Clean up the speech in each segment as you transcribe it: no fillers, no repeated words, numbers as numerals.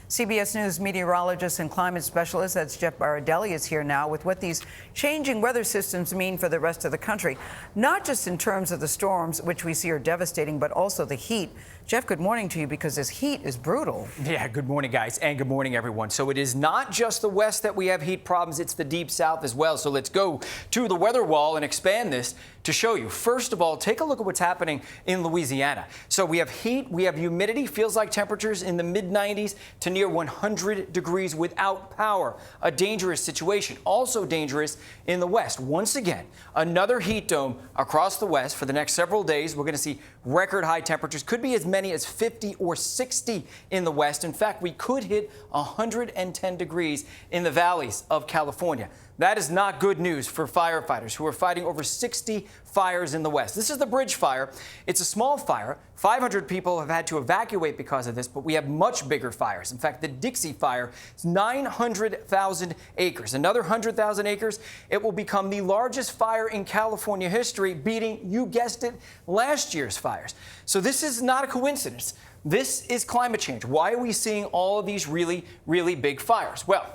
CBS News meteorologist and climate specialist, that's Jeff Berardelli, is here now with what these changing weather systems mean for the rest of the country, not just in terms of the storms, which we see are devastating, but also the heat. Jeff, good morning to you, because this heat is brutal. Yeah, good morning, guys, and good morning, everyone. So it is not just the West that we have heat problems, it's the deep South as well. So let's go to the weather wall and expand this to show you. First of all, take a look at what's happening in Louisiana. So we have heat, we have humidity, feels like temperatures in the mid-90s to near 100 degrees without power. A dangerous situation. Also dangerous in the West. Once again, another heat dome across the West for the next several days. We're going to see record high temperatures. Could be as many as 50 or 60 in the West. In fact, we could hit 110 degrees in the valleys of California. That is not good news for firefighters who are fighting over 60 fires in the West. This is the Bridge Fire. It's a small fire. 500 people have had to evacuate because of this, but we have much bigger fires. In fact, the Dixie Fire is 900,000 acres. Another 100,000 acres, it will become the largest fire in California history, beating, you guessed it, last year's fires. So this is not a coincidence. This is climate change. Why are we seeing all of these really, really big fires? Well,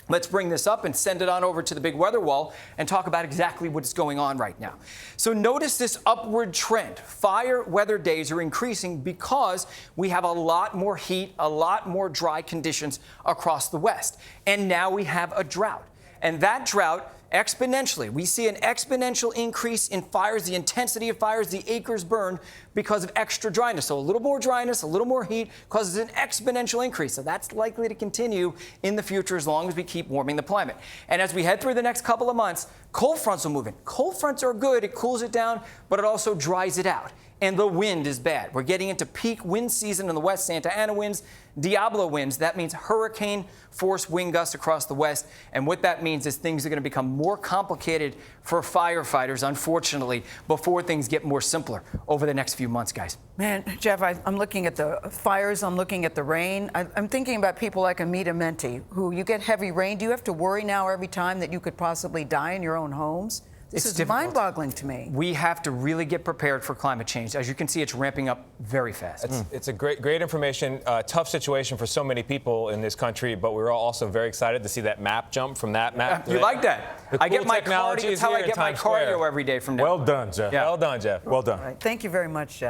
let's bring this up and send it on over to the big weather wall and talk about exactly what's going on right now. So notice this upward trend. Fire weather days are increasing because we have a lot more heat, a lot more dry conditions across the West. And now we have a drought. And that drought, exponentially, we see an exponential increase in fires, the intensity of fires, the acres burned because of extra dryness. So a little more dryness, a little more heat causes an exponential increase. So that's likely to continue in the future as long as we keep warming the climate. And as we head through the next couple of months, cold fronts will move in. Cold fronts are good. It cools it down, but it also dries it out. And the wind is bad. We're getting into peak wind season in the West. Santa Ana winds, Diablo winds. That means hurricane force wind gusts across the West. And what that means is things are going to become more complicated for firefighters, unfortunately, before things get more simpler over the next few months, guys. Man, Jeff, I'm looking at the fires, I'm looking at the rain. I'm thinking about people like Amita Menti, who you get heavy rain. Do you have to worry now every time that you could possibly die in your own homes? This is mind-boggling to me. We have to really get prepared for climate change. As you can see, it's ramping up very fast. It's a great information, tough situation for so many people in this country, but we're all also very excited to see that map jump from that map. You like that? I get my cardio. That's how I get my cardio every day from now. Well done, Jeff. Yeah. Well done, Jeff. Well done. All right. Thank you very much, Jeff.